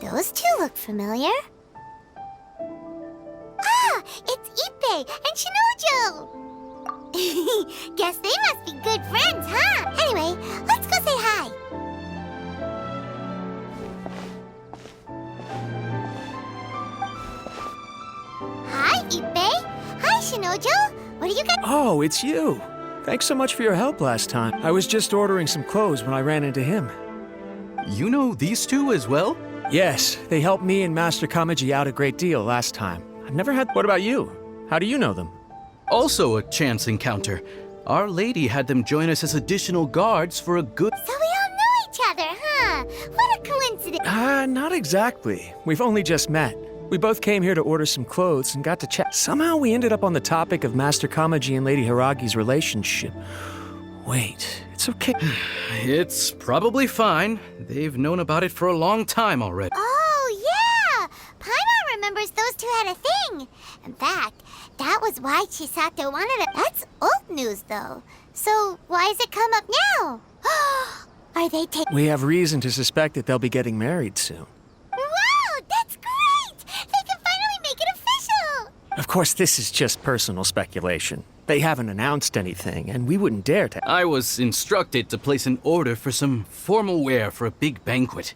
Those two look familiar. Ah, it's Ippei and Shinojo! Guess they must be good friends, huh? Anyway, let's go say hi. Hi, Ippei. Hi, Shinojo. What do you got? Oh, it's you. Thanks so much for your help last time. I was just ordering some clothes when I ran into him. You know these two as well? Yes, they helped me and Master Kamaji out a great deal last time. I've never had... What about you? How do you know them? Also a chance encounter. Our lady had them join us as additional guards for a good... So we all know each other, huh? What a coincidence. Not exactly. We've only just met. We both came here to order some clothes and got to chat. Somehow we ended up on the topic of Master Kamaji and Lady Hiragi's relationship. Wait, it's okay. It's probably fine. They've known about it for a long time already. Oh, yeah! Paimon remembers those two had a thing. In fact, that was why Chisato wanted it. That's old news, though. So why has it come up now? Are they taking... We have reason to suspect that they'll be getting married soon. Wow, that's great! They can finally make it official! Of course, this is just personal speculation. They haven't announced anything, and we wouldn't dare to... I was instructed to place an order for some formal wear for a big banquet.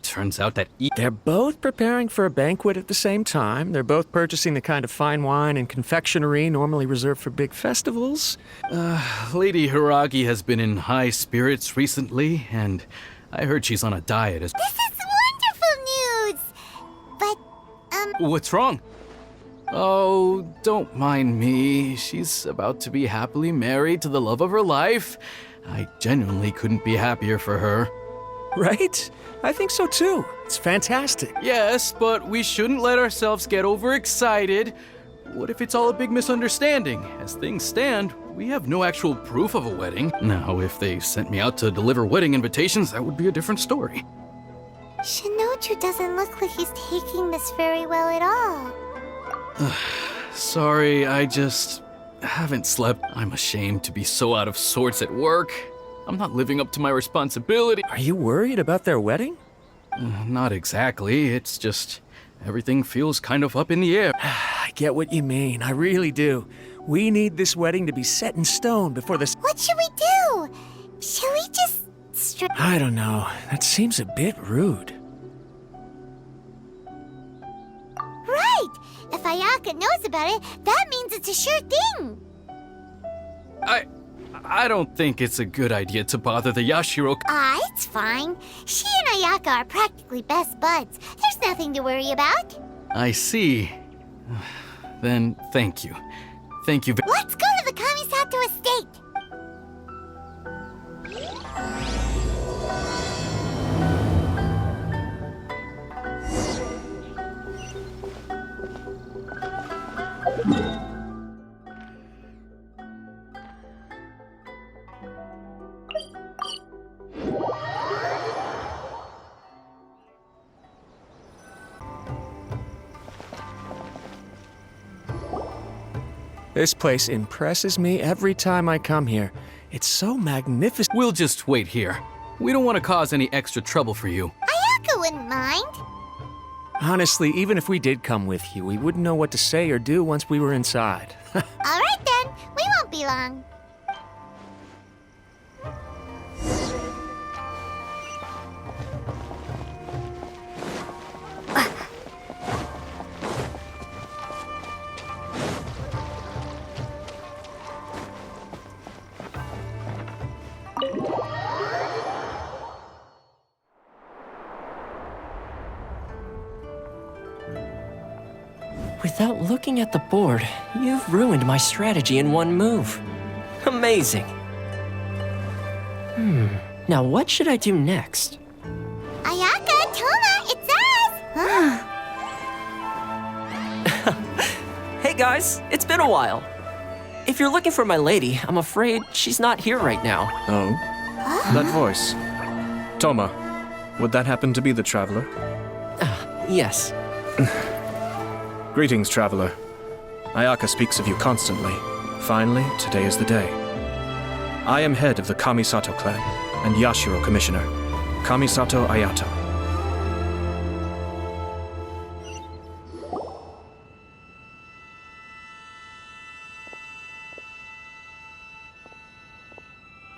Turns out that... They're both preparing for a banquet at the same time. They're both purchasing the kind of fine wine and confectionery normally reserved for big festivals. Lady Hiragi has been in high spirits recently, and I heard she's on a diet as... This is wonderful news! But, What's wrong? Oh, don't mind me. She's about to be happily married to the love of her life. I genuinely couldn't be happier for her. Right? I think so too. It's fantastic. Yes, but we shouldn't let ourselves get overexcited. What if it's all a big misunderstanding? As things stand, we have no actual proof of a wedding. Now, if they sent me out to deliver wedding invitations, that would be a different story. Shinoju doesn't look like he's taking this very well at all. Sorry, I just haven't slept. I'm ashamed to be so out of sorts at work. I'm not living up to my responsibility. Are you worried about their wedding? Not exactly. It's just everything feels kind of up in the air. I get what you mean. I really do. We need this wedding to be set in stone before this... What should we do? Shall we just... I don't know. That seems a bit rude. Right! If Ayaka knows about it, that means it's a sure thing! I don't think it's a good idea to bother the Yashiro... It's fine. She and Ayaka are practically best buds. There's nothing to worry about. I see. Then, thank you. Thank you Let's go to the Kamisato estate! This place impresses me every time I come here. It's so magnificent. We'll just wait here. We don't want to cause any extra trouble for you. Ayaka wouldn't mind. Honestly, even if we did come with you, we wouldn't know what to say or do once we were inside. All right then, we won't be long. Without looking at the board, you've ruined my strategy in one move. Amazing. Now what should I do next? Ayaka, Toma, it's us! Hey guys, it's been a while. If you're looking for my lady, I'm afraid she's not here right now. Oh? That voice. Toma, would that happen to be the traveler? Yes. Greetings, traveler. Ayaka speaks of you constantly. Finally, today is the day. I am head of the Kamisato clan and Yashiro commissioner, Kamisato Ayako.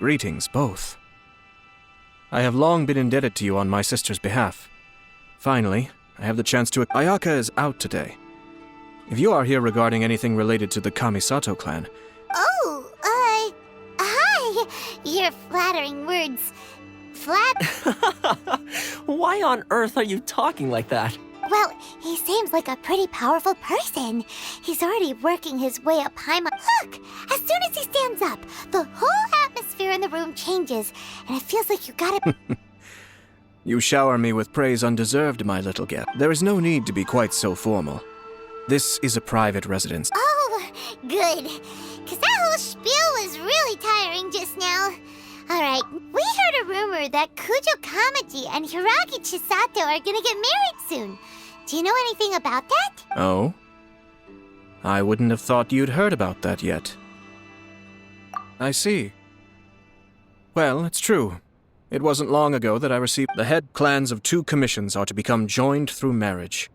Greetings, both. I have long been indebted to you on my sister's behalf. Finally, I have the chance to... Ayaka is out today. If you are here regarding anything related to the Kamisato clan... Oh, hi! Your flattering words. Why on earth are you talking like that? Well, he seems like a pretty powerful person. He's already working his way up high. Look! As soon as he stands up, the whole atmosphere in the room changes, and it feels like you gotta... You shower me with praise undeserved, my little guest. There is no need to be quite so formal. This is a private residence. Oh, good. Because that whole spiel was really tiring just now. Alright, we heard a rumor that Kujo Kamaji and Hiragi Chisato are gonna get married soon. Do you know anything about that? Oh? I wouldn't have thought you'd heard about that yet. I see. Well, it's true. It wasn't long ago that I received the head clans of 2 commissions are to become joined through marriage.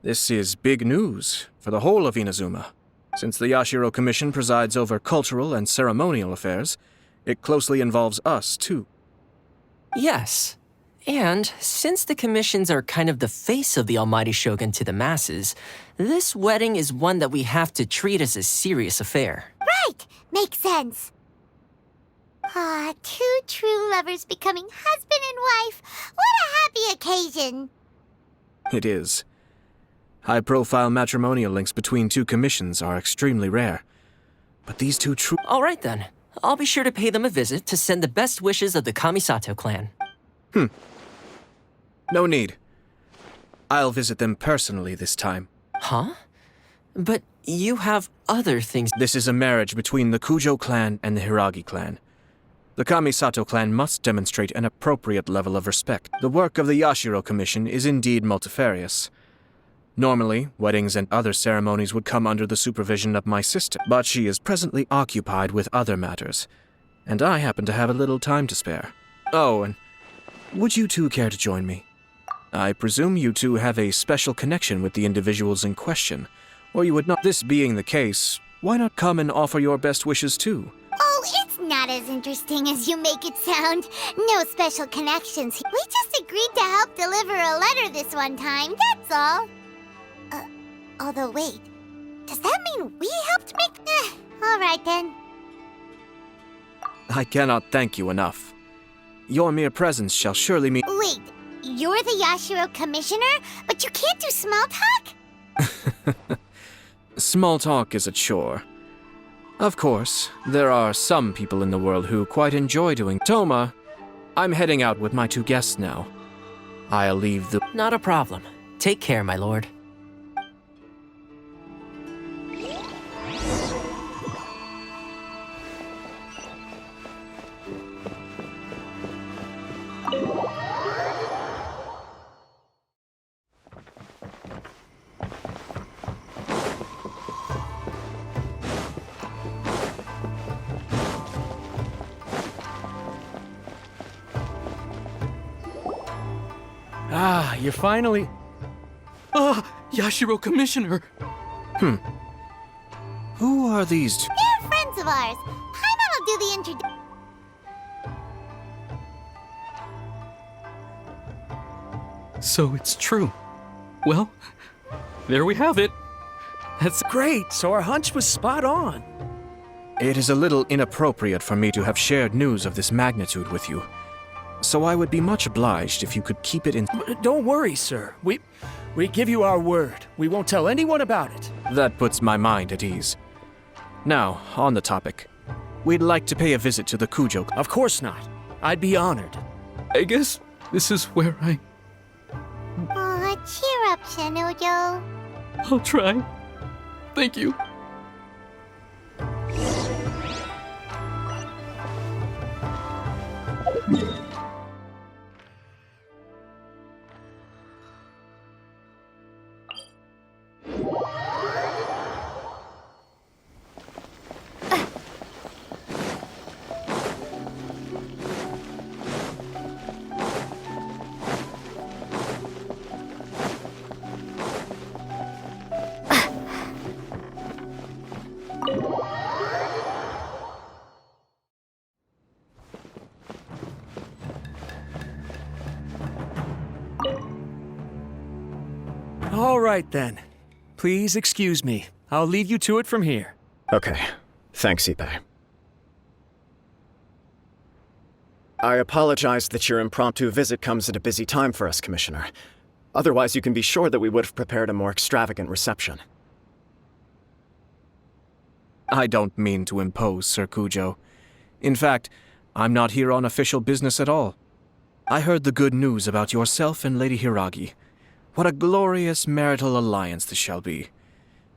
This is big news for the whole of Inazuma. Since the Yashiro Commission presides over cultural and ceremonial affairs, it closely involves us, too. Yes. And since the commissions are kind of the face of the almighty shogun to the masses, this wedding is one that we have to treat as a serious affair. Right! Makes sense. 2 true lovers becoming husband and wife. What a happy occasion. It is. High-profile matrimonial links between 2 commissions are extremely rare. But these 2 true... All right then. I'll be sure to pay them a visit to send the best wishes of the Kamisato clan. No need. I'll visit them personally this time. Huh? But you have other things... This is a marriage between the Kujo clan and the Hiragi clan. The Kamisato clan must demonstrate an appropriate level of respect. The work of the Yashiro Commission is indeed multifarious. Normally, weddings and other ceremonies would come under the supervision of my sister, but she is presently occupied with other matters, and I happen to have a little time to spare. Oh, and would you 2 care to join me? I presume you 2 have a special connection with the individuals in question, or you would not. This being the case, why not come and offer your best wishes too? Oh, it's not as interesting as you make it sound. No special connections. We just agreed to help deliver a letter this one time, that's all. Although wait, does that mean we helped make... Alright then. I cannot thank you enough. Your mere presence shall surely mean... Wait, you're the Yashiro Commissioner, but you can't do small talk? Small talk is a chore. Of course, there are some people in the world who quite enjoy doing... Toma, I'm heading out with my 2 guests now. I'll leave the... Not a problem. Take care, my lord. Ah, you're finally... Yashiro Commissioner! Who are these 2? They're friends of ours. Paimon will do the introduction. So it's true. Well, there we have it. That's Great, so our hunch was spot on. It is a little inappropriate for me to have shared news of this magnitude with you. So I would be much obliged if you could keep it in... Don't worry, sir. We give you our word. We won't tell anyone about it. That puts my mind at ease. Now, on the topic. We'd like to pay a visit to the Kujo. Of course not. I'd be honored. I guess this is where Aw, cheer up, Shanujo. I'll try. Thank you. All right, then. Please excuse me. I'll leave you to it from here. Okay. Thanks, Ippei. I apologize that your impromptu visit comes at a busy time for us, Commissioner. Otherwise, you can be sure that we would have prepared a more extravagant reception. I don't mean to impose, Sir Kujo. In fact, I'm not here on official business at all. I heard the good news about yourself and Lady Hiragi. What a glorious marital alliance this shall be.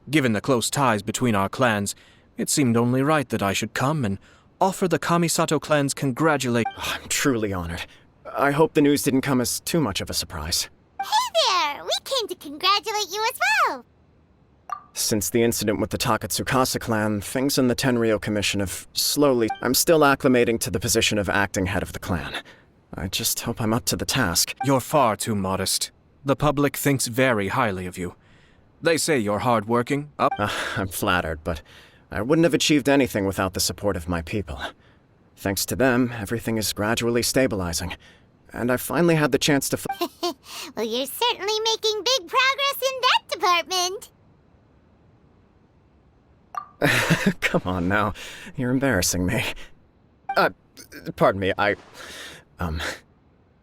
Given the close ties between our clans, it seemed only right that I should come and offer the Kamisato clan's I'm truly honored. I hope the news didn't come as too much of a surprise. Hey there! We came to congratulate you as well! Since the incident with the Takatsukasa clan, things in the Tenryou Commission have slowly... I'm still acclimating to the position of acting head of the clan. I just hope I'm up to the task. You're far too modest. The public thinks very highly of you. They say you're hardworking, I'm flattered, but I wouldn't have achieved anything without the support of my people. Thanks to them, everything is gradually stabilizing. And I finally had the chance to Well, you're certainly making big progress in that department. Come on now, you're embarrassing me. Pardon me,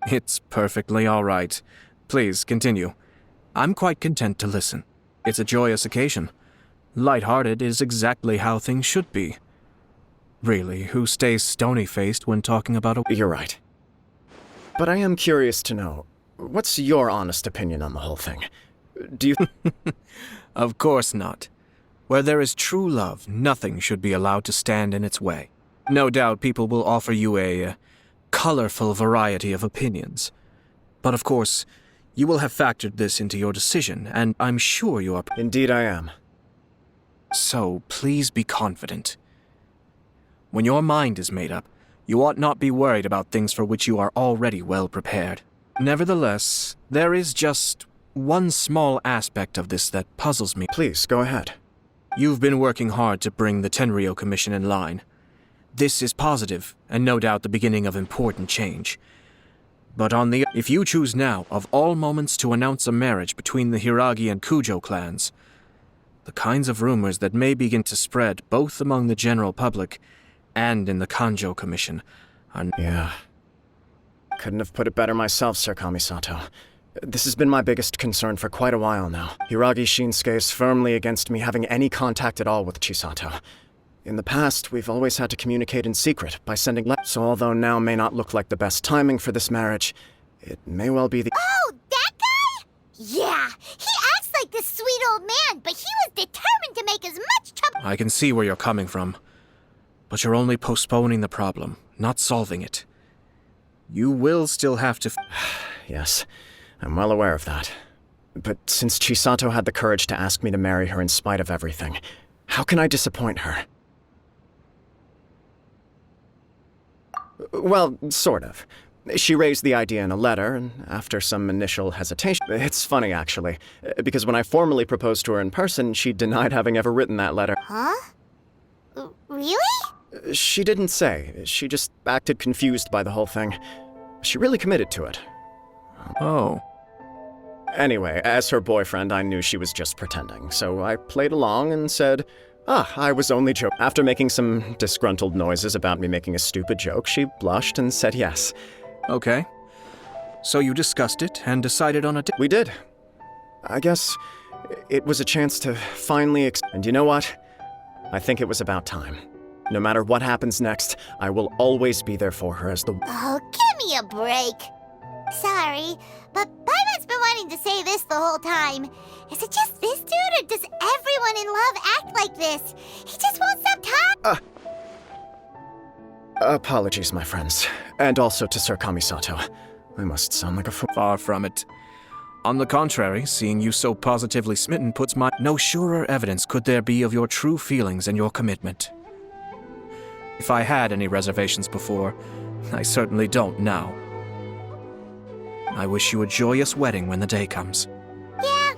It's perfectly all right. Please, continue. I'm quite content to listen. It's a joyous occasion. Light-hearted is exactly how things should be. Really, who stays stony-faced when talking about a... You're right. But I am curious to know, what's your honest opinion on the whole thing? Do you... Of course not. Where there is true love, nothing should be allowed to stand in its way. No doubt people will offer you a colorful variety of opinions. But of course, you will have factored this into your decision, and I'm sure you are... Indeed I am. So, please be confident. When your mind is made up, you ought not be worried about things for which you are already well prepared. Nevertheless, there is just one small aspect of this that puzzles me. Please, go ahead. You've been working hard to bring the Tenryou Commission in line. This is positive, and no doubt the beginning of important change. But if you choose now, of all moments, to announce a marriage between the Hiragi and Kujo clans, the kinds of rumors that may begin to spread both among the general public and in the Kanjo Commission are... Yeah. Couldn't have put it better myself, Sir Kamisato. This has been my biggest concern for quite a while now. Hiragi Shinsuke is firmly against me having any contact at all with Chisato. In the past, we've always had to communicate in secret by sending letters. So although now may not look like the best timing for this marriage, it may well be the... Oh, that guy? Yeah, he acts like this sweet old man, but he was determined to make as much trouble... I can see where you're coming from. But you're only postponing the problem, not solving it. You will still have to... Yes, I'm well aware of that. But since Chisato had the courage to ask me to marry her in spite of everything, how can I disappoint her? Well, sort of. She raised the idea in a letter, and after some initial hesitation... It's funny, actually, because when I formally proposed to her in person, she denied having ever written that letter. Huh? Really? She didn't say. She just acted confused by the whole thing. She really committed to it. Oh. Anyway, as her boyfriend, I knew she was just pretending, so I played along and said, I was only joking. After making some disgruntled noises about me making a stupid joke, she blushed and said yes. Okay. So you discussed it and decided on a... We did. I guess it was a chance to finally and you know what? I think it was about time. No matter what happens next, I will always be there for her as the... Oh, give me a break. Sorry, but Paimon's been wanting to say this the whole time. Is it just this dude, or does everyone in love act like this? He just won't stop talking. Apologies, my friends. And also to Sir Kamisato. I must sound like a fool. Far from it. On the contrary, seeing you so positively smitten puts my... No surer evidence could there be of your true feelings and your commitment. If I had any reservations before, I certainly don't now. I wish you a joyous wedding when the day comes. Yeah,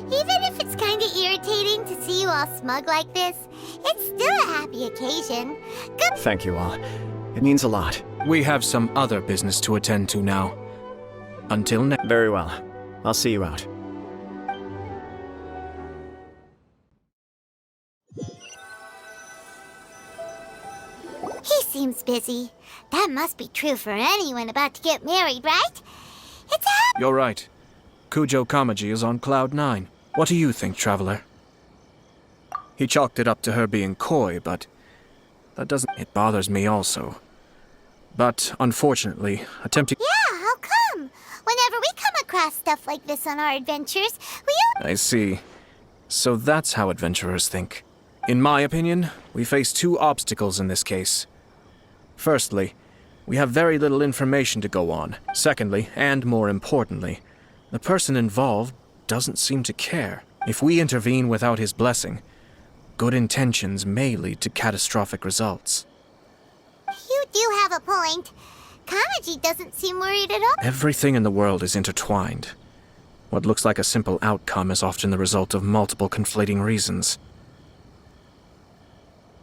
even if it's kinda irritating to see you all smug like this, it's still a happy occasion. Good. Thank you all. It means a lot. We have some other business to attend to now. Until next... Very well. I'll see you out. He seems busy. That must be true for anyone about to get married, right? It's a... You're right. Kujo Kamaji is on cloud 9. What do you think, traveler? He chalked it up to her being coy, but that doesn't... It bothers me also. But, unfortunately, attempting... Yeah, how come? Whenever we come across stuff like this on our adventures, we... I see. So that's how adventurers think. In my opinion, we face two obstacles in this case. Firstly, we have very little information to go on. Secondly, and more importantly, the person involved doesn't seem to care. If we intervene without his blessing, good intentions may lead to catastrophic results. You do have a point. Kamaji doesn't seem worried at all. Everything in the world is intertwined. What looks like a simple outcome is often the result of multiple conflating reasons.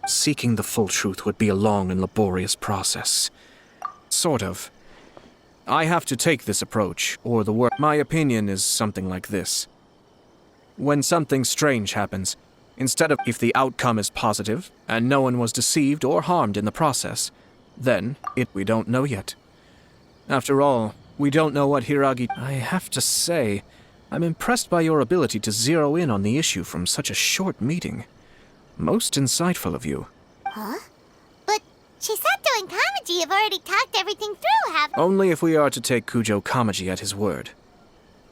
Seeking the full truth would be a long and laborious process. Sort of. I have to take this approach, or the work. My opinion is something like this. When something strange happens, instead of if the outcome is positive, and no one was deceived or harmed in the process, then we don't know yet. After all, we don't know what Hiragi... I have to say, I'm impressed by your ability to zero in on the issue from such a short meeting. Most insightful of you. Huh? But Chisato and Kamaji have already talked everything through, have... Only if we are to take Kujo Kamaji at his word.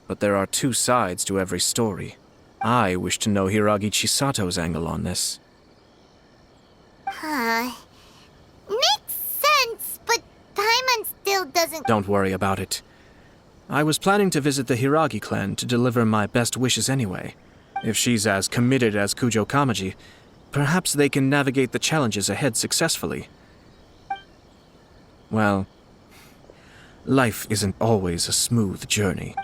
But there are two sides to every story. I wish to know Hiragi Chisato's angle on this. Huh. Makes sense, but Paimon still doesn't... Don't worry about it. I was planning to visit the Hiragi clan to deliver my best wishes anyway. If she's as committed as Kujo Kamaji, perhaps they can navigate the challenges ahead successfully. Well, life isn't always a smooth journey.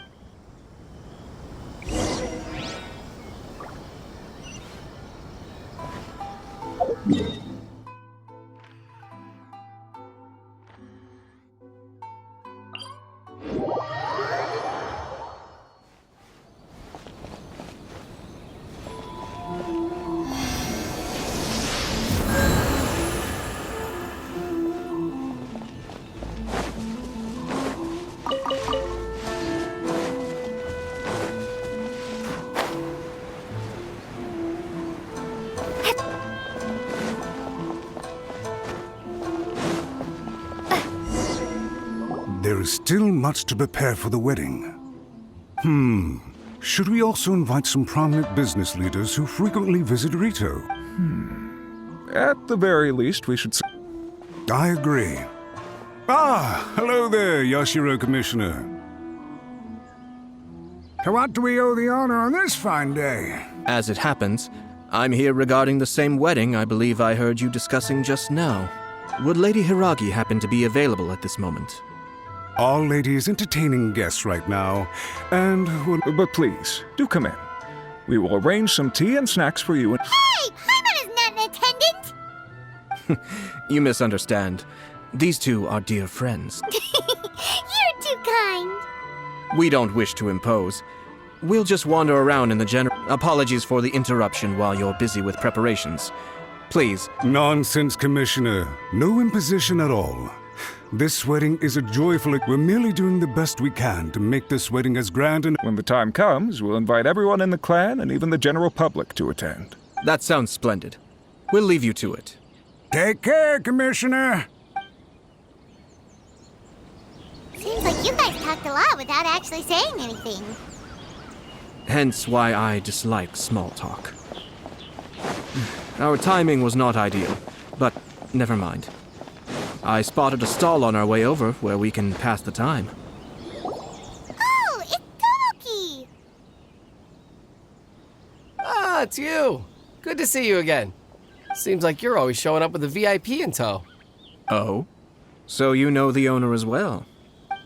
There is still much to prepare for the wedding. Should we also invite some prominent business leaders who frequently visit Rito? At the very least, we should... I agree. Ah, hello there, Yashiro Commissioner. To what do we owe the honor on this fine day? As it happens, I'm here regarding the same wedding I believe I heard you discussing just now. Would Lady Hiragi happen to be available at this moment? All ladies entertaining guests right now, and... But please, do come in. We will arrange some tea and snacks for you and... Hey! Paimon is not in attendance! You misunderstand. These two are dear friends. You're too kind. We don't wish to impose. We'll just wander around in the general... Apologies for the interruption while you're busy with preparations. Please. Nonsense, Commissioner. No imposition at all. This wedding is a joyful... We're merely doing the best we can to make this wedding as grand and... When the time comes, we'll invite everyone in the clan and even the general public to attend. That sounds splendid. We'll leave you to it. Take care, Commissioner! Seems like you guys talked a lot without actually saying anything. Hence why I dislike small talk. Our timing was not ideal, but never mind. I spotted a stall on our way over where we can pass the time. Oh, it's Tomoki! Ah, it's you. Good to see you again. Seems like you're always showing up with a VIP in tow. Oh? So you know the owner as well?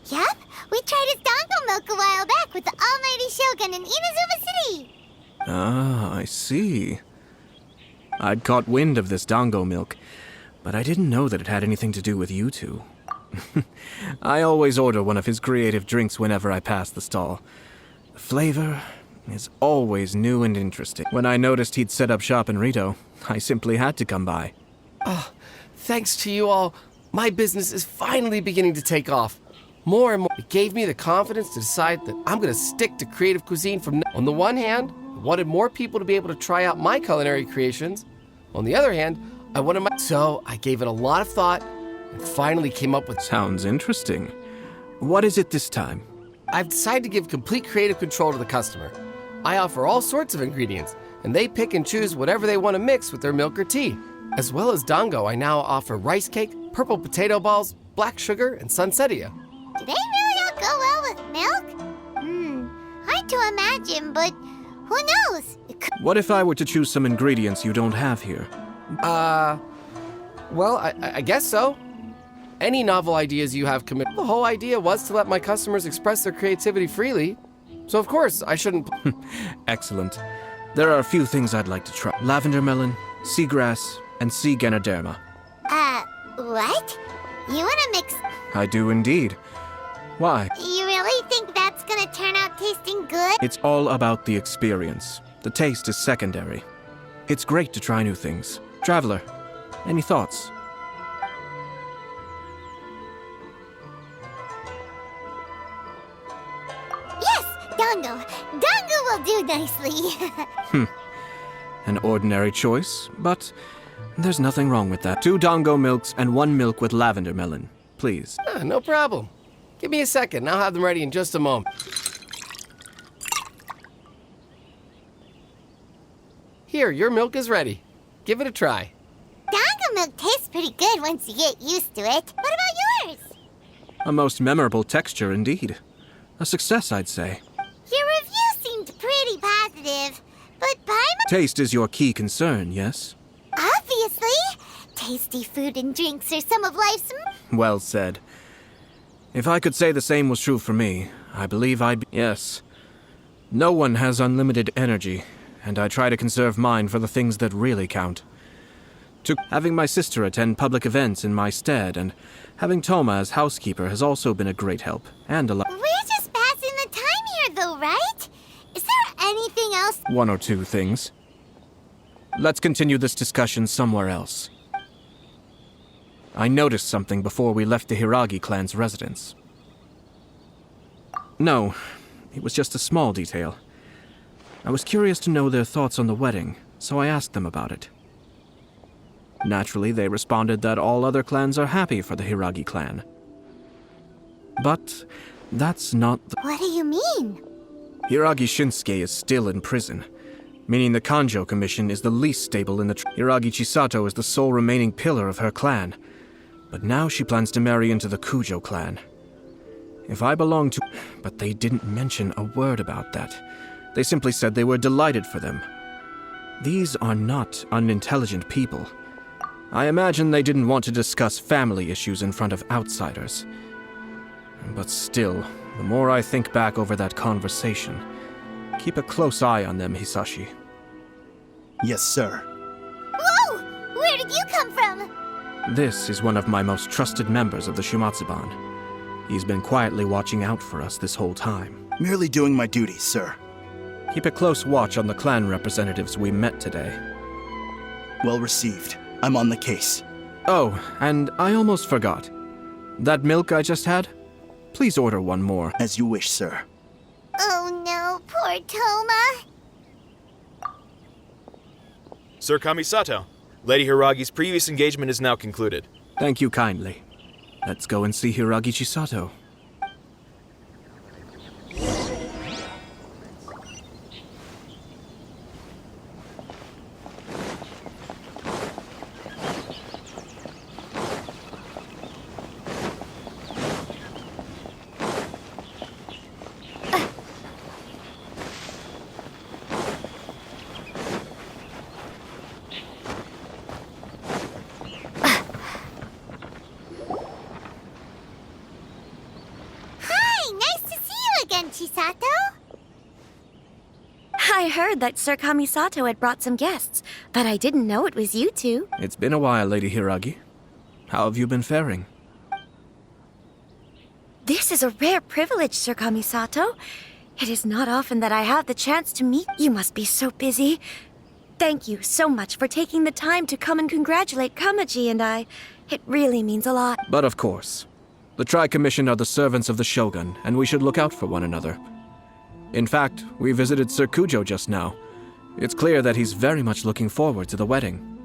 Yep, we tried his dango milk a while back with the almighty Shogun in Inazuma City. Ah, I see. I'd caught wind of this dango milk, but I didn't know that it had anything to do with you two. I always order one of his creative drinks whenever I pass the stall. The flavor is always new and interesting. When I noticed he'd set up shop in Rito, I simply had to come by. Thanks to you all, my business is finally beginning to take off. More and more, it gave me the confidence to decide that I'm going to stick to creative cuisine from now. On the one hand, I wanted more people to be able to try out my culinary creations. On the other hand, I wanted my... So I gave it a lot of thought and finally came up with... Sounds interesting. What is it this time? I've decided to give complete creative control to the customer. I offer all sorts of ingredients, and they pick and choose whatever they want to mix with their milk or tea. As well as dango, I now offer rice cake, purple potato balls, black sugar, and sunsettia. Do they really all go well with milk? Hard to imagine, but who knows? It could... What if I were to choose some ingredients you don't have here? Well, I guess so. Any novel ideas you have commit. The whole idea was to let my customers express their creativity freely. So of course, I shouldn't... Excellent. There are a few things I'd like to try. Lavender melon, seagrass, and sea ganoderma. What? You wanna mix... I do indeed. Why? You really think that's gonna turn out tasting good? It's all about the experience. The taste is secondary. It's great to try new things. Traveler, any thoughts? Yes, dango. Dango will do nicely. An ordinary choice, but there's nothing wrong with that. 2 dango milks and 1 milk with lavender melon, please. No problem. Give me a second, I'll have them ready in just a moment. Here, your milk is ready. Give it a try. Dango milk tastes pretty good once you get used to it. What about yours? A most memorable texture indeed. A success, I'd say. Your review seemed pretty positive, but Paimon... Taste is your key concern, yes? Obviously! Tasty food and drinks are some of life's... Well said. If I could say the same was true for me, I believe I'd be... Yes. No one has unlimited energy, and I try to conserve mine for the things that really count. Having my sister attend public events in my stead, and having Toma as housekeeper has also been a great help, and a lot... We're just passing the time here, though, right? Is there anything else? 1 or 2 things. Let's continue this discussion somewhere else. I noticed something before we left the Hiragi clan's residence. No, it was just a small detail. I was curious to know their thoughts on the wedding, so I asked them about it. Naturally, they responded that all other clans are happy for the Hiragi clan. But that's not the... What do you mean? Hiragi Shinsuke is still in prison, meaning the Kanjo Commission is the least stable in the... Hiragi Chisato is the sole remaining pillar of her clan, but now she plans to marry into the Kujo clan. If I belong to... But they didn't mention a word about that. They simply said they were delighted for them. These are not unintelligent people. I imagine they didn't want to discuss family issues in front of outsiders. But still, the more I think back over that conversation, keep a close eye on them, Hisashi. Yes, sir. Whoa! Where did you come from? This is one of my most trusted members of the Shumatsuban. He's been quietly watching out for us this whole time. Merely doing my duties, sir. Keep a close watch on the clan representatives we met today. Well received. I'm on the case. Oh, and I almost forgot. That milk I just had? Please order one more. As you wish, sir. Oh no, poor Toma. Sir Kamisato, Lady Hiragi's previous engagement is now concluded. Thank you kindly. Let's go and see Hiragi Chisato. Chisato? I heard that Sir Kamisato had brought some guests, but I didn't know it was you two. It's been a while, Lady Hiragi. How have you been faring? This is a rare privilege, Sir Kamisato. It is not often that I have the chance to meet. You must be so busy. Thank you so much for taking the time to come and congratulate Kamaji and I. It really means a lot. But of course. The Tri-Commission are the servants of the Shogun, and we should look out for one another. In fact, we visited Sir Kujo just now. It's clear that he's very much looking forward to the wedding.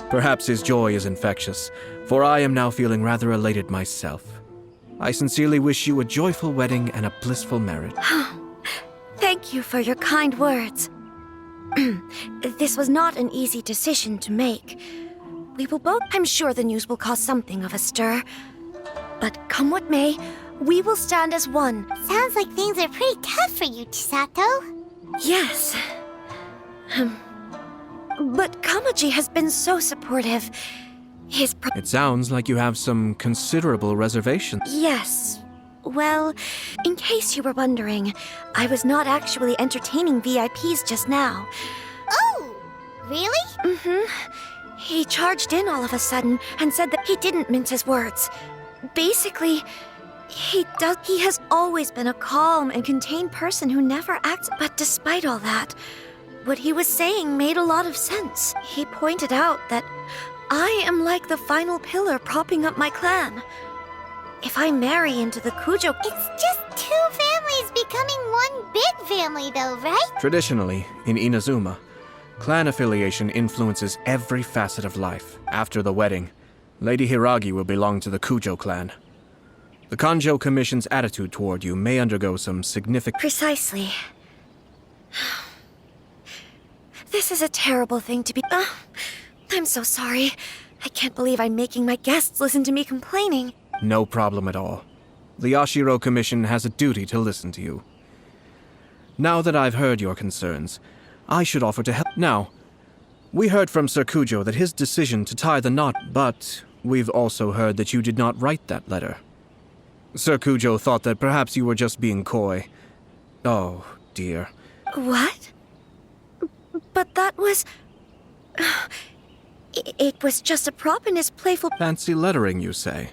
Perhaps his joy is infectious, for I am now feeling rather elated myself. I sincerely wish you a joyful wedding and a blissful marriage. Thank you for your kind words. This was not an easy decision to make. We will both... I'm sure the news will cause something of a stir. But come what may, we will stand as one. Sounds like things are pretty tough for you, Chisato. Yes. But Kamaji has been so supportive. It sounds like you have some considerable reservations. Yes. Well, in case you were wondering, I was not actually entertaining VIPs just now. Oh, really? Mm-hmm. He charged in all of a sudden and said that he didn't mince his words. Basically, he has always been a calm and contained person who never acts. But despite all that, what he was saying made a lot of sense. He pointed out that I am like the final pillar propping up my clan. If I marry into the Kujo... It's just two families becoming one big family though, right? Traditionally, in Inazuma, clan affiliation influences every facet of life. After the wedding, Lady Hiragi will belong to the Kujo clan. The Kanjo Commission's attitude toward you may undergo some significant... Precisely. This is a terrible thing to be... I'm so sorry. I can't believe I'm making my guests listen to me complaining. No problem at all. The Yashiro Commission has a duty to listen to you. Now that I've heard your concerns, I should offer to help. Now, we heard from Sir Kujo that his decision to tie the knot, but we've also heard that you did not write that letter. Sir Kujo thought that perhaps you were just being coy. Oh, dear. What? But that was... It was just a prop in his playful... Fancy lettering, you say?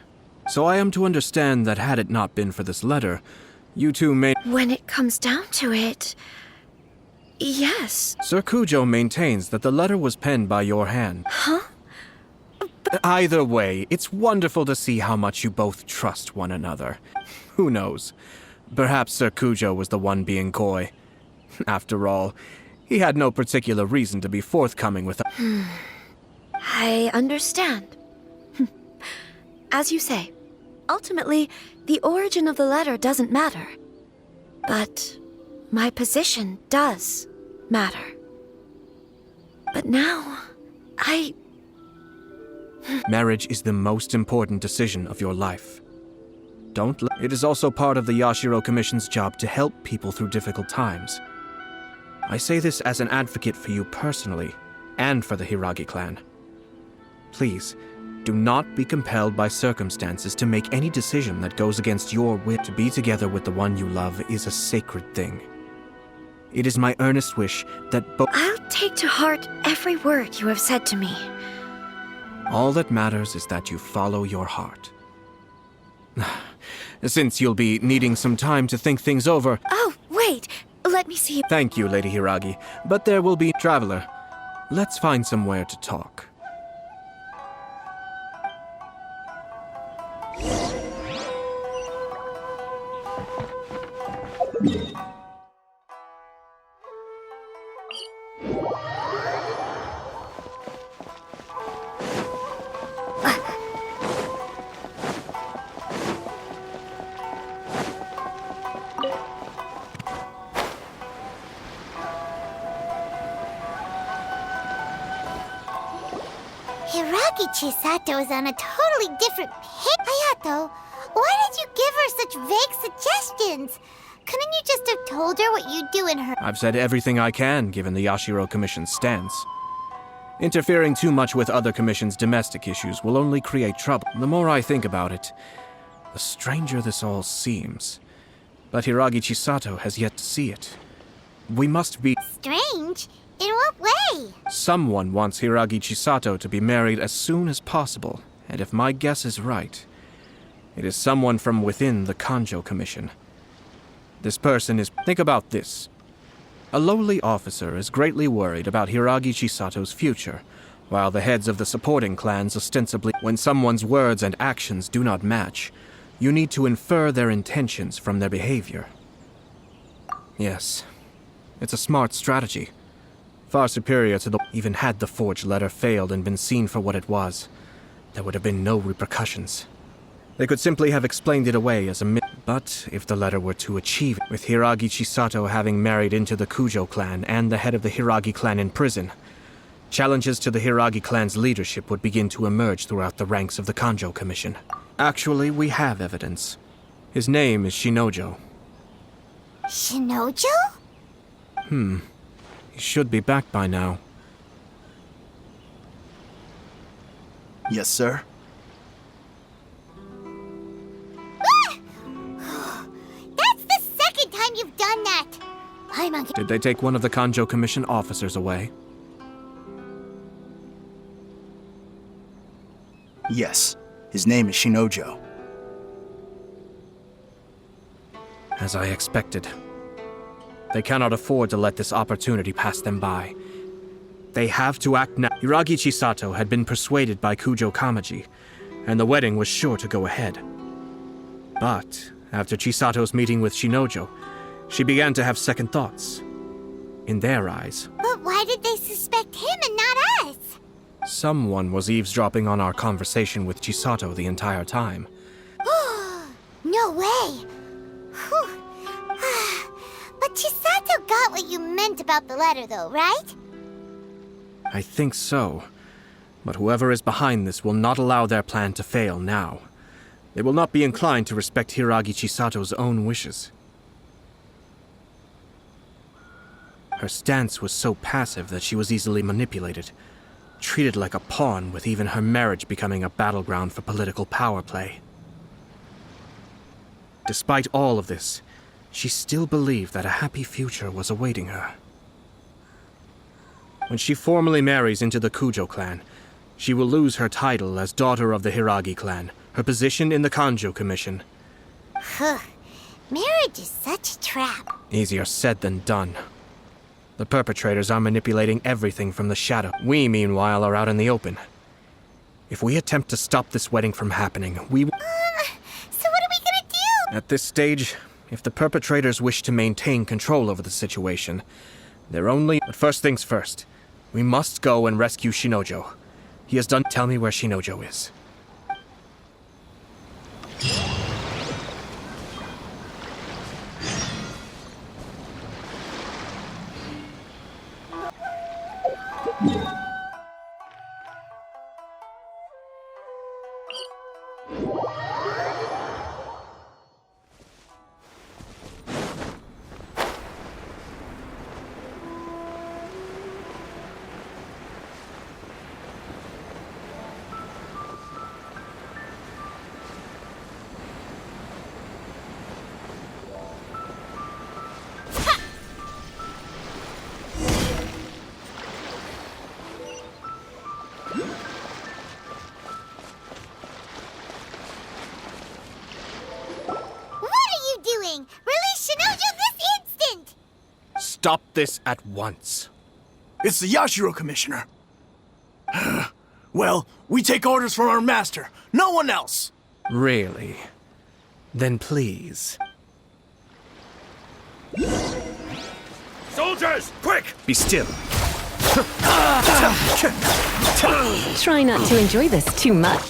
So I am to understand that had it not been for this letter, you two may... When it comes down to it... Yes. Sir Kujo maintains that the letter was penned by your hand. Huh? Either way, it's wonderful to see how much you both trust one another. Who knows? Perhaps Sir Kujo was the one being coy. After all, he had no particular reason to be forthcoming with us. I understand. As you say, ultimately, the origin of the letter doesn't matter. But my position does matter. But now, Marriage is the most important decision of your life. It is also part of the Yashiro Commission's job to help people through difficult times. I say this as an advocate for you personally, and for the Hiragi clan. Please, do not be compelled by circumstances to make any decision that goes against your will. To be together with the one you love is a sacred thing. It is my earnest wish that both... I'll take to heart every word you have said to me. All that matters is that you follow your heart. Since you'll be needing some time to think things over... Oh, wait! Let me see... Thank you, Lady Hiragi, but there will be... Traveler, let's find somewhere to talk. Hiragi Chisato is on a totally different page. Hayato, why did you give her such vague suggestions? Couldn't you just have told her what you do in her? I've said everything I can, given the Yashiro Commission's stance. Interfering too much with other commission's domestic issues will only create trouble. The more I think about it, the stranger this all seems. But Hiragi Chisato has yet to see it. We must be... Strange? In what way? Someone wants Hiragi Chisato to be married as soon as possible, and if my guess is right, it is someone from within the Kanjo Commission. This person is... Think about this. A lowly officer is greatly worried about Hiragi Chisato's future, while the heads of the supporting clans ostensibly... When someone's words and actions do not match, you need to infer their intentions from their behavior. Yes, it's a smart strategy. Far superior to the... Even had the forged letter failed and been seen for what it was, there would have been no repercussions. They could simply have explained it away as a myth. But if the letter were to achieve it, with Hiragi Chisato having married into the Kujo clan and the head of the Hiragi clan in prison, challenges to the Hiragi clan's leadership would begin to emerge throughout the ranks of the Kanjo Commission. Actually, we have evidence. His name is Shinojo. Shinojo? He should be back by now. Yes, sir. That's the second time you've done that! Did they take one of the Kanjo Commission officers away? Yes. His name is Shinojo. As I expected. They cannot afford to let this opportunity pass them by. They have to act now. Hiragi Chisato had been persuaded by Kujo Kamaji, and the wedding was sure to go ahead. But after Chisato's meeting with Shinojo, she began to have second thoughts. In their eyes, But why did they suspect him and not us? someone was eavesdropping on our conversation with Chisato the entire time. No way! Whew. But Chisato got what you meant about the letter, though, right? I think so. But whoever is behind this will not allow their plan to fail now. They will not be inclined to respect Hiragi Chisato's own wishes. Her stance was so passive that she was easily manipulated, treated like a pawn, with even her marriage becoming a battleground for political power play. Despite all of this, she still believed that a happy future was awaiting her. When she formally marries into the Kujo clan, she will lose her title as daughter of the Hiragi clan, her position in the Kanjo Commission. Marriage is such a trap. Easier said than done. The perpetrators are manipulating everything from the shadow. We, meanwhile, are out in the open. If we attempt to stop this wedding from happening, So what are we gonna do? At this stage, if the perpetrators wish to maintain control over the situation, they're only... But first things first, we must go and rescue Shinojo. He has done... Tell me where Shinojo is. Release Shinojo this instant! Stop this at once. It's the Yashiro Commissioner. Well, we take orders from our master. No one else. Really? Then please. Soldiers, quick! Be still. Try not to enjoy this too much.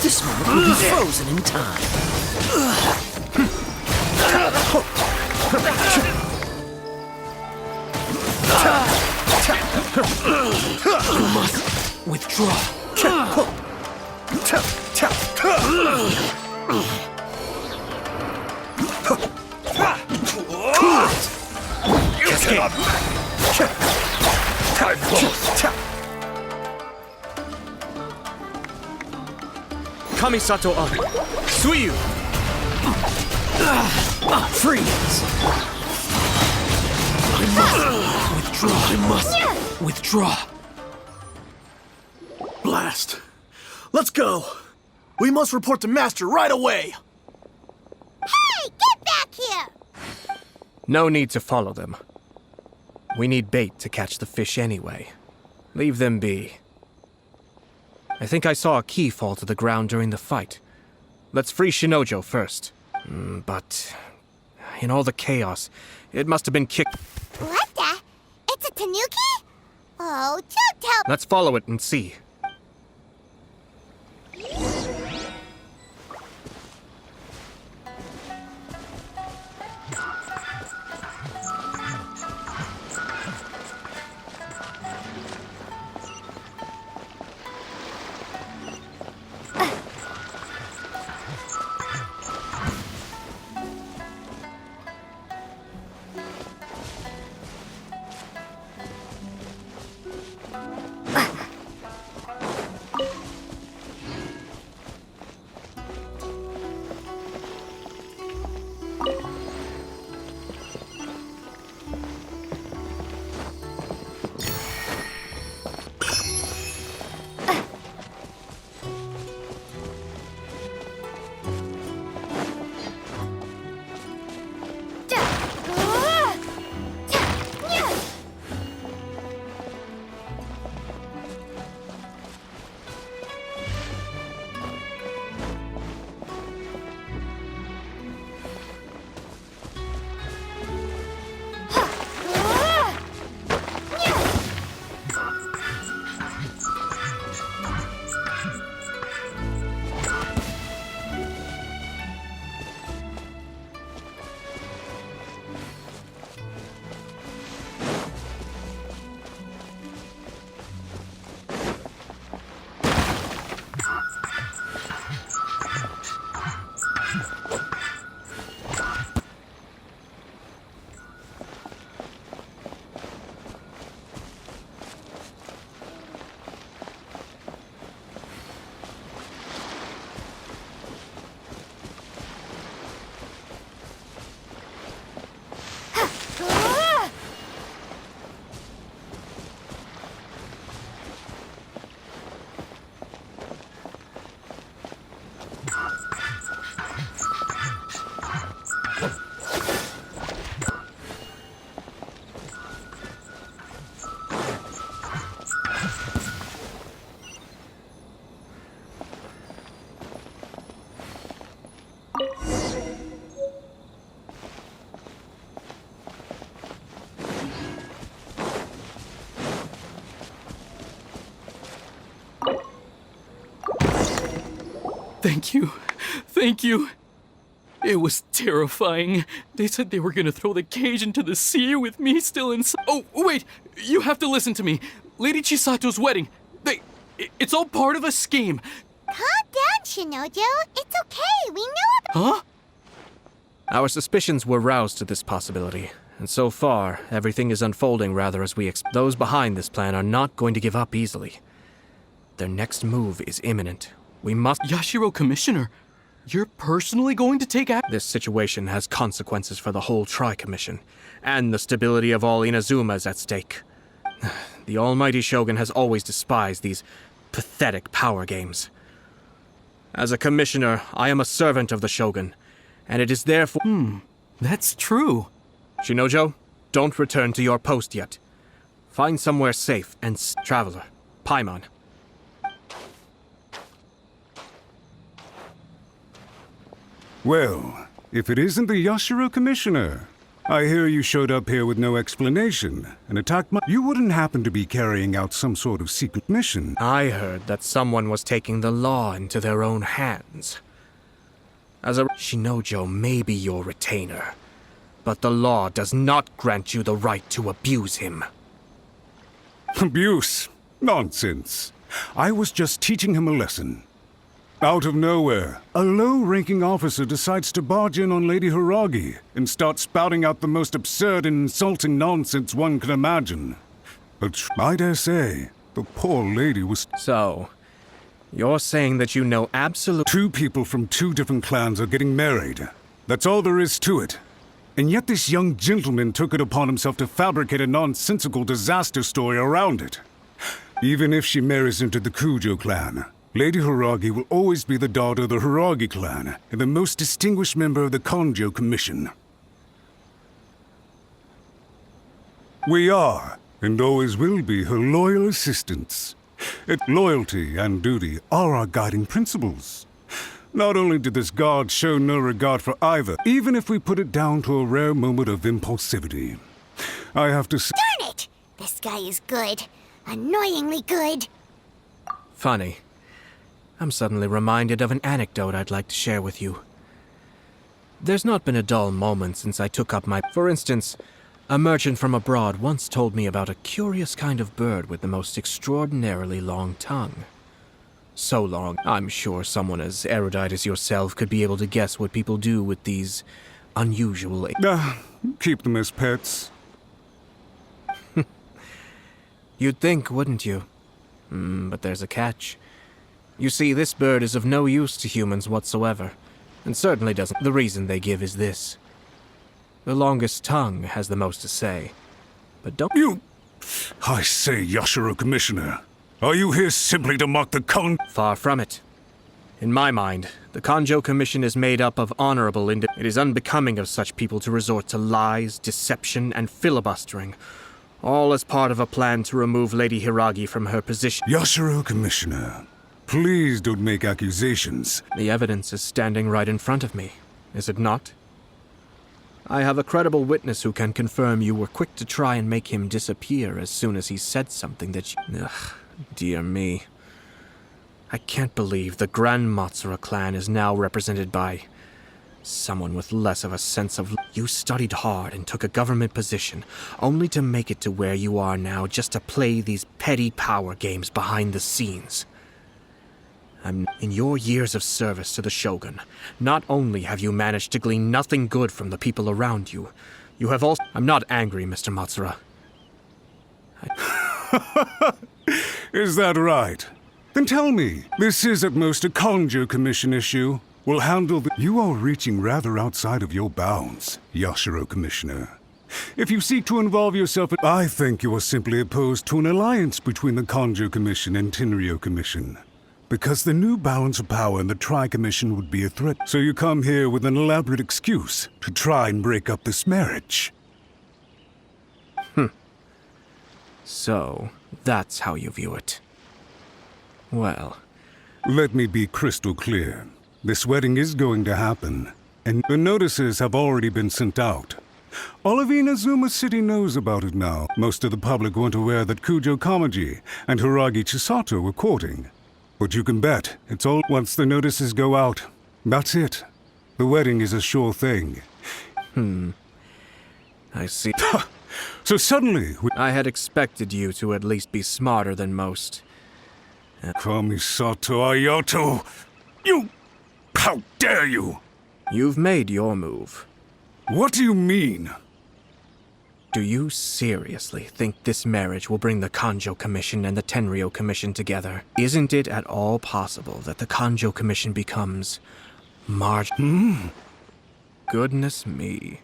This moment will be frozen in time. You must withdraw. Kamisato Ayako. Suiyu! Freeze! I must withdraw. Blast. Let's go. We must report to Master right away. Hey, get back here! No need to follow them. We need bait to catch the fish anyway. Leave them be. I think I saw a key fall to the ground during the fight. Let's free Shinojo first. But in all the chaos, it must have been kicked. What the? It's a tanuki? Oh, don't tell. Let's follow it and see. Thank you. Thank you. It was terrifying. They said they were gonna throw the cage into the sea with me still inside. Oh, wait! You have to listen to me. Lady Chisato's wedding. It's all part of a scheme. Calm down, Shinojo. It's okay. We know about. Huh? Our suspicions were roused to this possibility, and so far, everything is unfolding rather as we expect. Those behind this plan are not going to give up easily. Their next move is imminent. We must. Yashiro Commissioner, you're personally going to take action? This situation has consequences for the whole Tri-Commission, and the stability of all Inazumas at stake. The almighty Shogun has always despised these pathetic power games. As a commissioner, I am a servant of the Shogun, and it is therefore... That's true. Shinojo, don't return to your post yet. Find somewhere safe and... Traveler, Paimon. Well, if it isn't the Yashiro Commissioner. I hear you showed up here with no explanation and attacked my— You wouldn't happen to be carrying out some sort of secret mission? I heard that someone was taking the law into their own hands. As a Shinojo may be your retainer, but the law does not grant you the right to abuse him. Abuse? Nonsense. I was just teaching him a lesson. Out of nowhere, a low-ranking officer decides to barge in on Lady Hiragi and start spouting out the most absurd and insulting nonsense one can imagine. But I dare say, the poor lady was— So, you're saying that you know absolute— Two people from two different clans are getting married. That's all there is to it. And yet this young gentleman took it upon himself to fabricate a nonsensical disaster story around it. Even if she marries into the Kujo clan, Lady Hiragi will always be the daughter of the Hiragi clan and the most distinguished member of the Kanjo Commission. We are, and always will be, her loyal assistants. Loyalty and duty are our guiding principles. Not only did this guard show no regard for either, even if we put it down to a rare moment of impulsivity. I have to say— Darn it! This guy is good. Annoyingly good. Funny. I'm suddenly reminded of an anecdote I'd like to share with you. There's not been a dull moment since I took up my— For instance, a merchant from abroad once told me about a curious kind of bird with the most extraordinarily long tongue. So long, I'm sure someone as erudite as yourself could be able to guess what people do with these unusual— Keep them as pets. You'd think, wouldn't you? But there's a catch. You see, this bird is of no use to humans whatsoever, and certainly doesn't— The reason they give is this. The longest tongue has the most to say. But don't— You— I say, Yashiro Commissioner, are you here simply to mock the Far from it. In my mind, the Kanjo Commission is made up of honorable It is unbecoming of such people to resort to lies, deception, and filibustering, all as part of a plan to remove Lady Hiragi from her position. Yashiro Commissioner, please don't make accusations. The evidence is standing right in front of me, is it not? I have a credible witness who can confirm you were quick to try and make him disappear as soon as he said something that you— Ugh, dear me. I can't believe the Grand Matsura clan is now represented by someone with less of a sense of— You studied hard and took a government position, only to make it to where you are now just to play these petty power games behind the scenes. In your years of service to the Shogun, not only have you managed to glean nothing good from the people around you, you have also— I'm not angry, Mr. Matsura. Is that right? Then tell me, this is at most a Kanjo Commission issue. We'll handle the— You are reaching rather outside of your bounds, Yashiro Commissioner. If you seek to involve yourself in— I think you are simply opposed to an alliance between the Kanjo Commission and Tenryo Commission. Because the new balance of power in the Tri-Commission would be a threat. So you come here with an elaborate excuse to try and break up this marriage. So, that's how you view it. Well— Let me be crystal clear. This wedding is going to happen, and the notices have already been sent out. All of Inazuma City knows about it now. Most of the public weren't aware that Kujo Kamaji and Hiragi Chisato were courting. But you can bet, it's all— Once the notices go out, that's it. The wedding is a sure thing. I see. So suddenly— I had expected you to at least be smarter than most. Kamisato Ayako! You— How dare you! You've made your move. What do you mean? Do you seriously think this marriage will bring the Kanjo Commission and the Tenryo Commission together? Isn't it at all possible that the Kanjo Commission becomes Goodness me.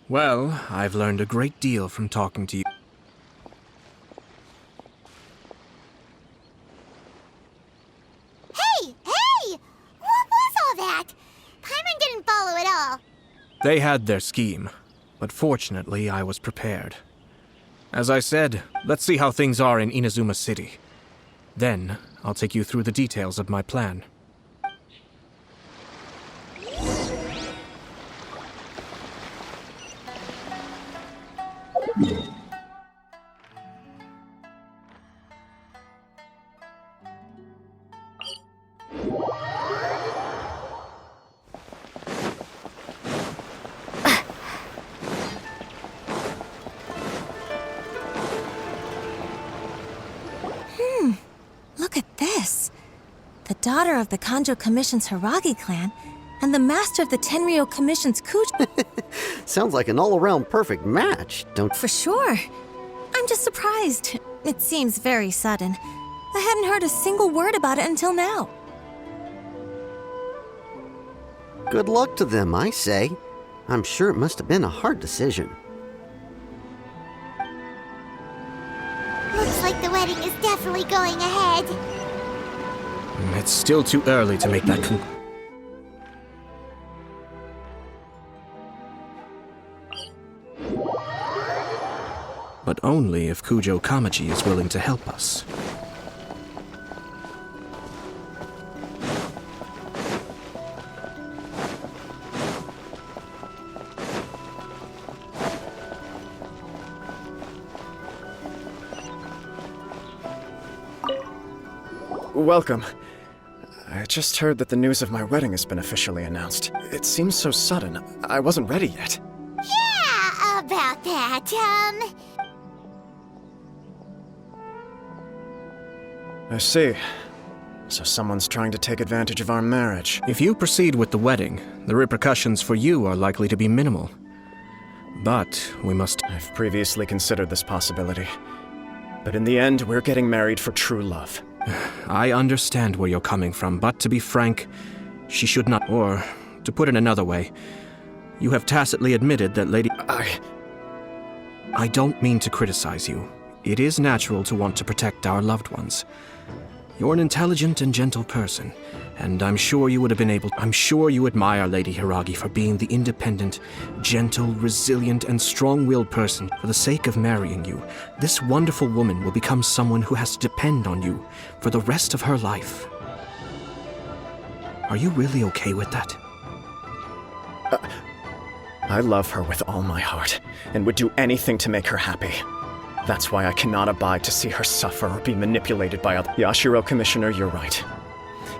Well, I've learned a great deal from talking to you. Hey! What was all that? Paimon didn't follow at all. They had their scheme, but fortunately I was prepared. As I said, let's see how things are in Inazuma City. Then, I'll take you through the details of my plan. the daughter of the Kanjo Commission's Hiragi clan and the master of the Tenryou Commission's Kujo. Sounds like an all-around perfect match, don't... For sure. I'm just surprised. It seems very sudden. I hadn't heard a single word about it until now. Good luck to them, I say. I'm sure it must have been a hard decision. Looks like the wedding is definitely going ahead. It's still too early to make that But only if Kujo Kamaji is willing to help us. Welcome. I just heard that the news of my wedding has been officially announced. It seems so sudden. I wasn't ready yet. Yeah, about that, I see. So someone's trying to take advantage of our marriage. If you proceed with the wedding, the repercussions for you are likely to be minimal. But we must... I've previously considered this possibility. But in the end, we're getting married for true love. I understand where you're coming from, but to be frank, she should not... Or, to put it another way, you have tacitly admitted that Lady... I don't mean to criticize you. It is natural to want to protect our loved ones. You're an intelligent and gentle person, and I'm sure you would have been able... I'm sure you admire Lady Hiragi for being the independent, gentle, resilient, and strong-willed person. For the sake of marrying you, this wonderful woman will become someone who has to depend on you for the rest of her life. Are you really okay with that? I love her with all my heart, and would do anything to make her happy. That's why I cannot abide to see her suffer or be manipulated by other... Yashiro Commissioner, you're right.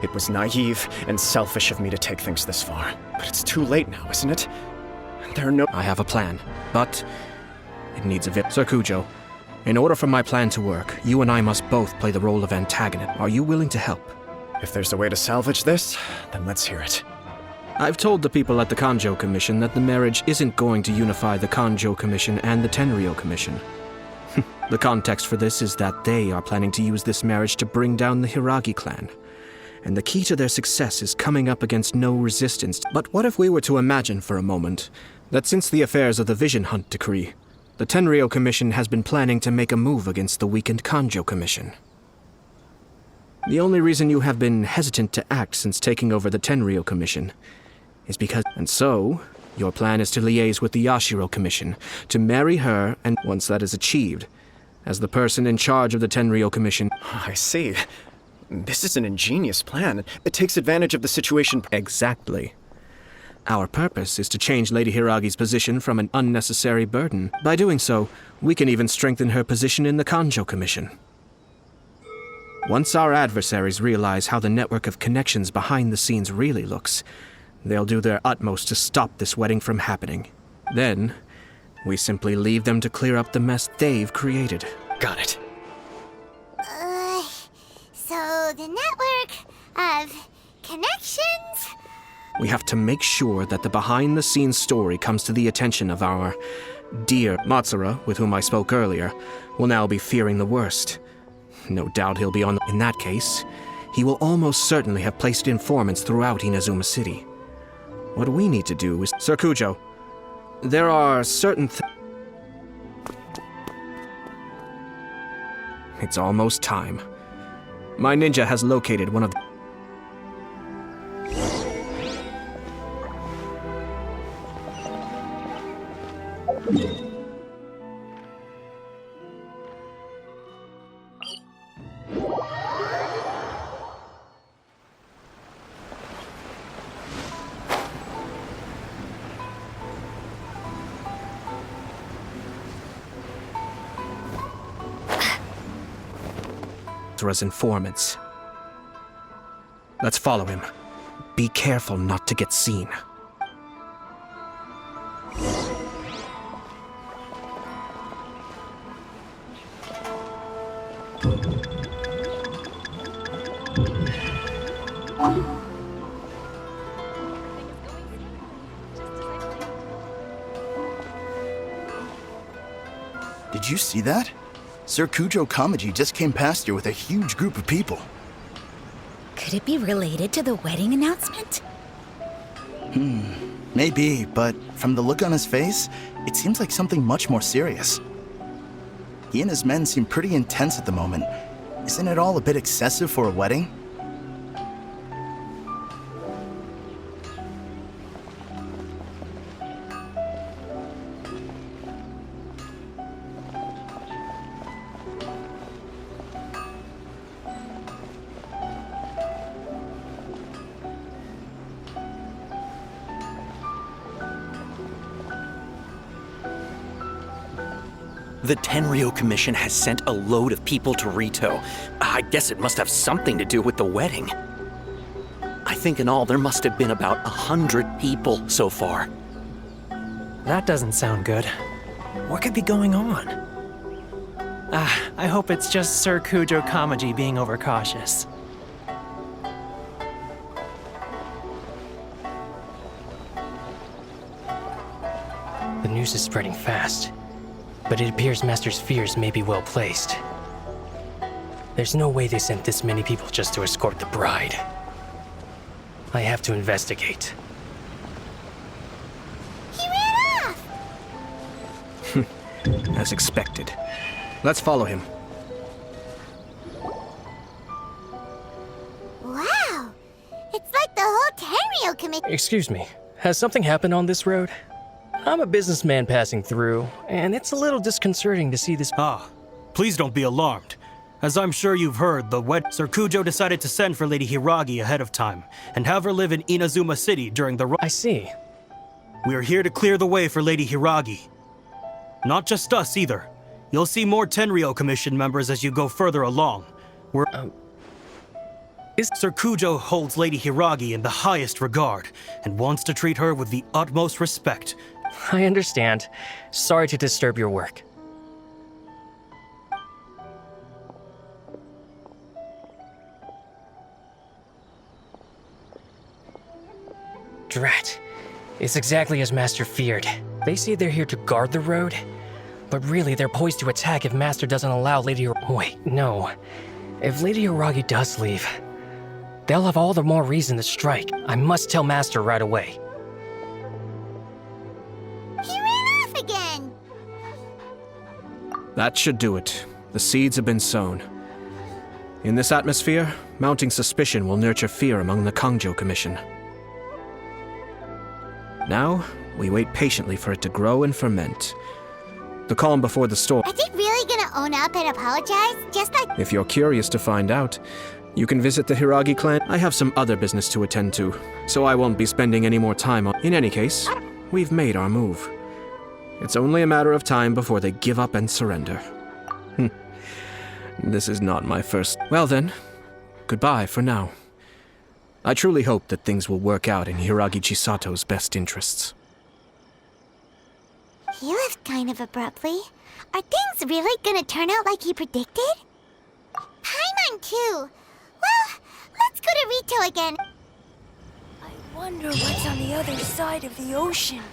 It was naive and selfish of me to take things this far. But it's too late now, isn't it? There are no... I have a plan, but it needs a Sir Kujo, in order for my plan to work, you and I must both play the role of antagonist. Are you willing to help? If there's a way to salvage this, then let's hear it. I've told the people at the Kanjo Commission that the marriage isn't going to unify the Kanjo Commission and the Tenryou Commission. The context for this is that they are planning to use this marriage to bring down the Hiragi clan. And the key to their success is coming up against no resistance. But what if we were to imagine for a moment that since the affairs of the Vision Hunt Decree, the Tenryou Commission has been planning to make a move against the weakened Kanjo Commission? The only reason you have been hesitant to act since taking over the Tenryou Commission is because... And so, your plan is to liaise with the Yashiro Commission, to marry her, and once that is achieved, as the person in charge of the Tenryou Commission... I see. This is an ingenious plan. It takes advantage of the situation... Exactly. Our purpose is to change Lady Hiragi's position from an unnecessary burden. By doing so, we can even strengthen her position in the Kanjo Commission. Once our adversaries realize how the network of connections behind the scenes really looks, they'll do their utmost to stop this wedding from happening. Then, we simply leave them to clear up the mess they've created. Got it. So the network of connections? We have to make sure that the behind-the-scenes story comes to the attention of our dear Matsura, with whom I spoke earlier, will now be fearing the worst. No doubt he'll be on... In that case, he will almost certainly have placed informants throughout Inazuma City. What we need to do is... Sir Kujo, there are certain It's almost time. My ninja has located one of... Matsura's informants. Let's follow him. Be careful not to get seen. Did you see that? Sir Kujo Kamaji just came past here with a huge group of people. Could it be related to the wedding announcement? Maybe, but from the look on his face, it seems like something much more serious. He and his men seem pretty intense at the moment. Isn't it all a bit excessive for a wedding? The Tenryo Commission has sent a load of people to Rito. I guess it must have something to do with the wedding. I think in all there must have been about 100 people so far. That doesn't sound good. What could be going on? I hope it's just Sir Kujo Kamaji being overcautious. The news is spreading fast, but it appears Master's fears may be well placed. There's no way they sent this many people just to escort the bride. I have to investigate. He ran off! As expected. Let's follow him. Wow! It's like the whole Tenryo committee. Excuse me, has something happened on this road? I'm a businessman passing through, and it's a little disconcerting to see this. Please don't be alarmed. As I'm sure you've heard, Sir Kujo decided to send for Lady Hiragi ahead of time, and have her live in Inazuma City during the I see. We are here to clear the way for Lady Hiragi. Not just us, either. You'll see more Tenryo Commission members as you go further along. Sir Kujo holds Lady Hiragi in the highest regard, and wants to treat her with the utmost respect. I understand. Sorry to disturb your work. Drat. It's exactly as Master feared. They say they're here to guard the road, but really they're poised to attack if Master doesn't allow Lady Wait, no. If Lady Hiragi does leave, they'll have all the more reason to strike. I must tell Master right away. He ran off again! That should do it. The seeds have been sown. In this atmosphere, mounting suspicion will nurture fear among the Kangjo Commission. Now, we wait patiently for it to grow and ferment. The calm before the storm. Are they really gonna own up and apologize? Just like— If you're curious to find out, you can visit the Hiragi clan. I have some other business to attend to, so I won't be spending any more time on— In any case, we've made our move. It's only a matter of time before they give up and surrender. This is not my first— Well then, goodbye for now. I truly hope that things will work out in Hiragi Chisato's best interests. He left kind of abruptly. Are things really gonna turn out like he predicted? Paimon too! Well, let's go to Rito again. I wonder what's on the other side of the ocean.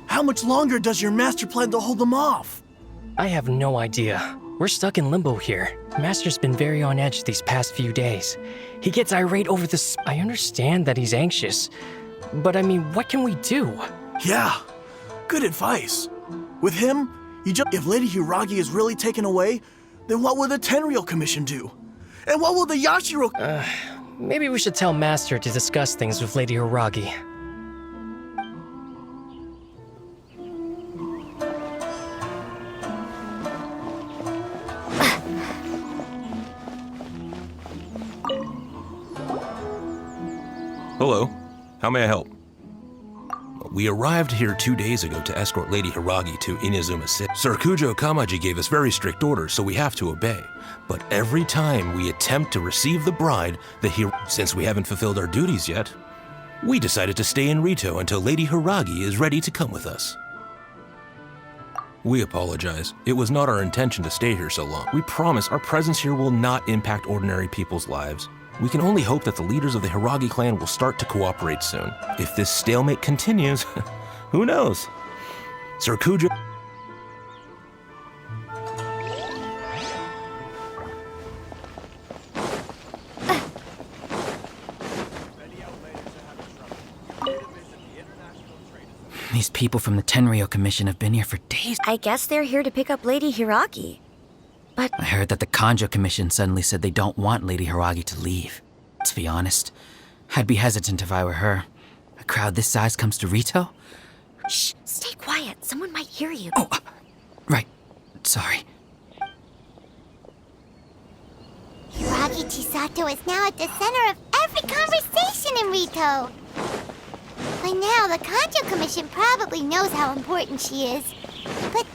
How much longer does your master plan to hold them off? I have no idea. We're stuck in limbo here. Master's been very on edge these past few days. He gets irate over this. I understand that he's anxious, but I mean, what can we do? Yeah, good advice. With him, if Lady Hiragi is really taken away, then what will the Tenryou Commission do? And what will the Yashiro... Maybe we should tell Master to discuss things with Lady Hiragi. Hello. How may I help? We arrived here 2 days ago to escort Lady Hiragi to Inazuma City. Sir Kujo Kamaji gave us very strict orders, so we have to obey. But every time we attempt to receive the bride, since we haven't fulfilled our duties yet, we decided to stay in Rito until Lady Hiragi is ready to come with us. We apologize. It was not our intention to stay here so long. We promise our presence here will not impact ordinary people's lives. We can only hope that the leaders of the Hiragi clan will start to cooperate soon. If this stalemate continues, who knows? Sir Kujo... These people from the Tenryou Commission have been here for days. I guess they're here to pick up Lady Hiragi. But I heard that the Kanjo Commission suddenly said they don't want Lady Hiragi to leave. To be honest, I'd be hesitant if I were her. A crowd this size comes to Rito? shh, stay quiet. Someone might hear you. Oh, right. Sorry. Hiragi Chisato is now at the center of every conversation in Rito. By now, the Kanjo Commission probably knows how important she is. But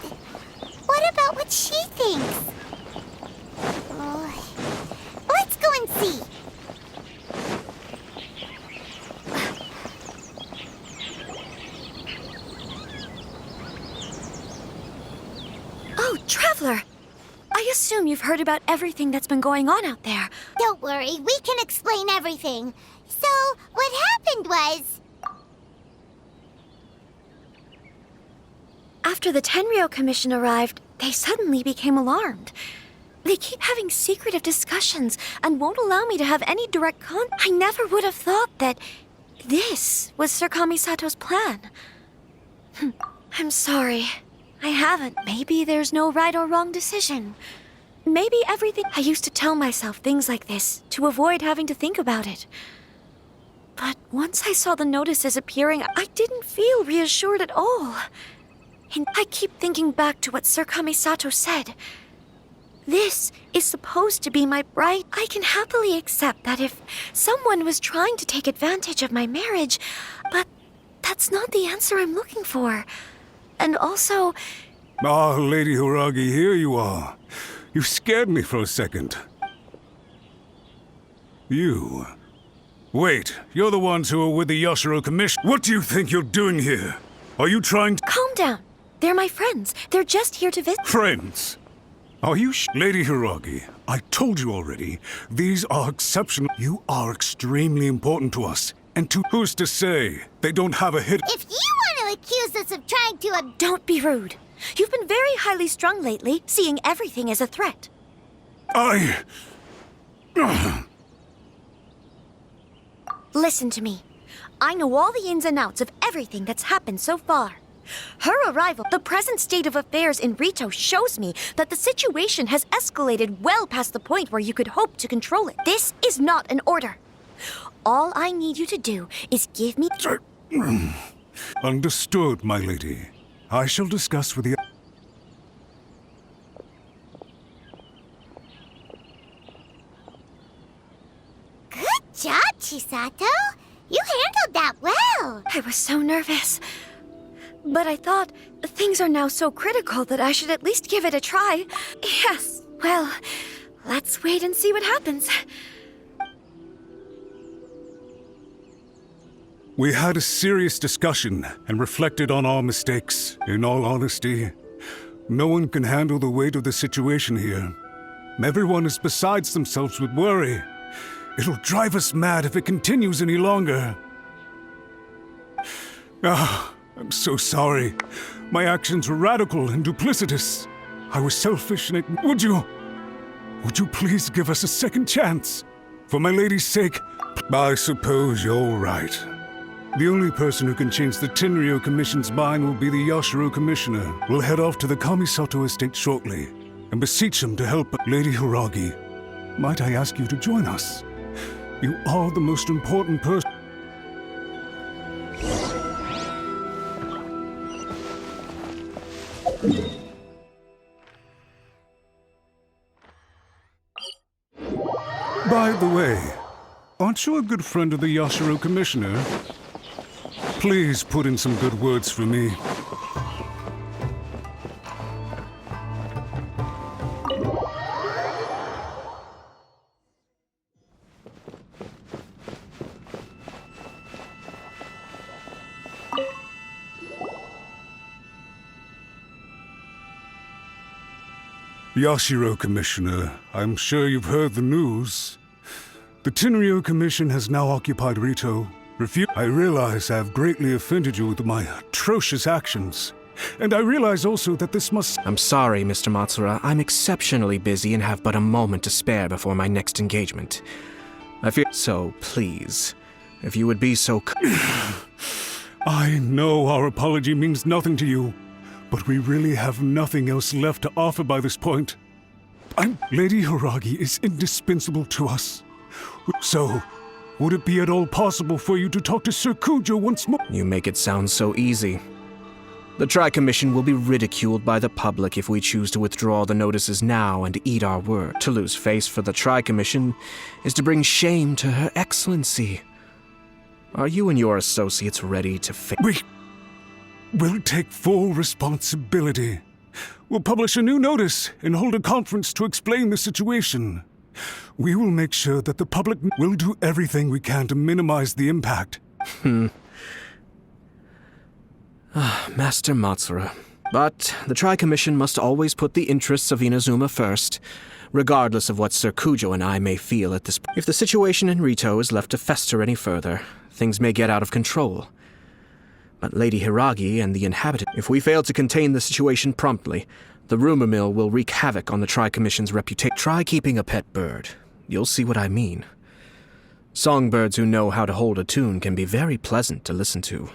what about what she thinks? Let's go and see. Oh, Traveler! I assume you've heard about everything that's been going on out there. Don't worry, we can explain everything. So, what happened was... After the Tenryou Commission arrived, they suddenly became alarmed. They keep having secretive discussions and won't allow me to have any direct contact. I never would have thought that this was Sir Kamisato's plan. I'm sorry. I haven't. Maybe there's no right or wrong decision. Maybe everything... I used to tell myself things like this to avoid having to think about it. But once I saw the notices appearing, I didn't feel reassured at all. And I keep thinking back to what Sir Kamisato said. This is supposed to be my bride. I can happily accept that if someone was trying to take advantage of my marriage, but that's not the answer I'm looking for. And also... Ah, Lady Hiragi, here you are. You scared me for a second. You... Wait, you're the ones who are with the Yashiro Commission. What do you think you're doing here? Are you trying to... Calm down. They're my friends. They're just here to visit. Friends? Are you Lady Hiragi, I told you already, these are exceptional. You are extremely important to us. And to who's to say they don't have a hit? If you want to accuse us of trying to... Don't be rude. You've been very highly strung lately, seeing everything as a threat. Listen to me. I know all the ins and outs of everything that's happened so far. Her arrival, the present state of affairs in Rito shows me that the situation has escalated well past the point where you could hope to control it. This is not an order. All I need you to do is give me... Understood, my lady. I shall discuss with the... Good job, Chisato. You handled that well. I was so nervous. But I thought things are now so critical that I should at least give it a try. Yes, well, let's wait and see what happens. We had a serious discussion and reflected on our mistakes. In all honesty, no one can handle the weight of the situation here. Everyone is besides themselves with worry. It'll drive us mad if it continues any longer. I'm so sorry. My actions were radical and duplicitous. I was selfish and would you... Would you please give us a second chance? For my lady's sake, I suppose you're right. The only person who can change the Tenryou Commission's mind will be the Yashiro Commissioner. We'll head off to the Kamisato estate shortly and beseech him to help Lady Hiragi. Might I ask you to join us? You are the most important person. By the way, aren't you a good friend of the Yashiro Commissioner? Please put in some good words for me. Yashiro Commissioner, I'm sure you've heard the news. The Tenryou Commission has now occupied Rito. I realize I have greatly offended you with my atrocious actions. And I realize also that this must— I'm sorry, Mr. Matsura. I'm exceptionally busy and have but a moment to spare before my next engagement. I fear— So, please, if you would be so— I know our apology means nothing to you, but we really have nothing else left to offer by this point. Lady Hiragi is indispensable to us. So, would it be at all possible for you to talk to Sir Kujo once more? You make it sound so easy. The Tri-Commission will be ridiculed by the public if we choose to withdraw the notices now and eat our word. To lose face for the Tri-Commission is to bring shame to Her Excellency. Are you and your associates ready to face— We'll take full responsibility. We'll publish a new notice and hold a conference to explain the situation. We will make sure that the public will do everything we can to minimize the impact. Master Matsura. But the Tri-Commission must always put the interests of Inazuma first, regardless of what Sir Kujo and I may feel at this point. If the situation in Rito is left to fester any further, things may get out of control. But Lady Hiragi and the inhabitants— If we fail to contain the situation promptly, the rumor mill will wreak havoc on the Tri-Commission's reputation. Try keeping a pet bird. You'll see what I mean. Songbirds who know how to hold a tune can be very pleasant to listen to.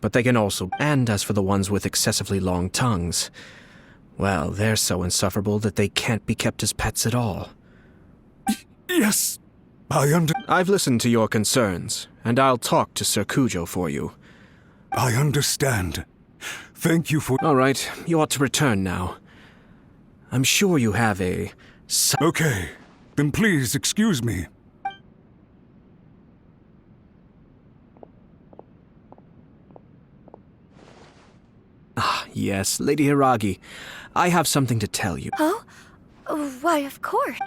But they can also— And as for the ones with excessively long tongues, well, they're so insufferable that they can't be kept as pets at all. Yes, I've listened to your concerns, and I'll talk to Sir Kujo for you. I understand. Thank you for— All right, you ought to return now. I'm sure you have a— Okay, then please excuse me. Ah, yes, Lady Hiragi. I have something to tell you. Oh? Why, of course.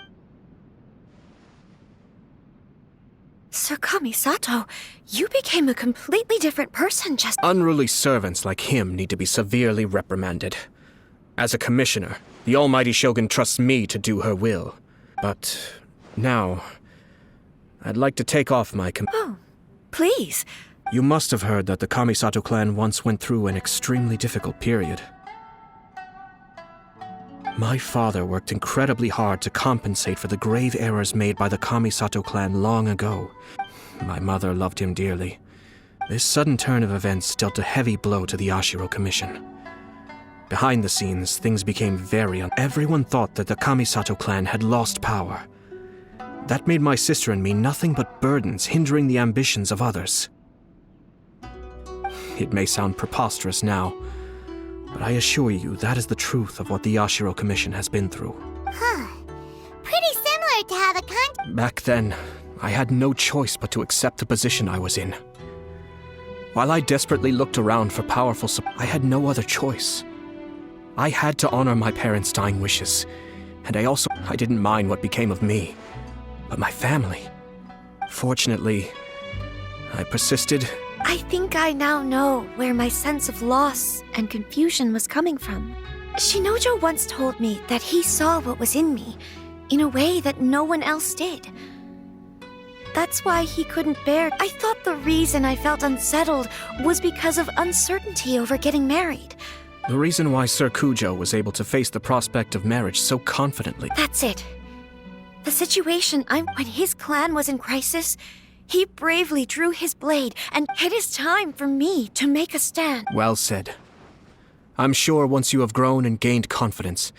Sir Kamisato, you became a completely different person just— Unruly servants like him need to be severely reprimanded. As a commissioner, the almighty shogun trusts me to do her will. But now, I'd like to take off my Oh, please. You must have heard that the Kamisato clan once went through an extremely difficult period. My father worked incredibly hard to compensate for the grave errors made by the Kamisato clan long ago. My mother loved him dearly. This sudden turn of events dealt a heavy blow to the Yashiro Commission. Behind the scenes, things became Everyone thought that the Kamisato clan had lost power. That made my sister and me nothing but burdens, hindering the ambitions of others. It may sound preposterous now, but I assure you that is the truth of what the Yashiro Commission has been through. Pretty similar to how the Back then, I had no choice but to accept the position I was in. While I desperately looked around for powerful support, I had no other choice. I had to honor my parents' dying wishes, and I didn't mind what became of me, but my family. Fortunately, I persisted. I think I now know where my sense of loss and confusion was coming from. Shinojo once told me that he saw what was in me, in a way that no one else did. That's why he couldn't bear— I thought the reason I felt unsettled was because of uncertainty over getting married. The reason why Sir Kujo was able to face the prospect of marriage so confidently. That's it. The situation when his clan was in crisis, he bravely drew his blade, and it is time for me to make a stand. Well said. I'm sure once you have grown and gained confidence,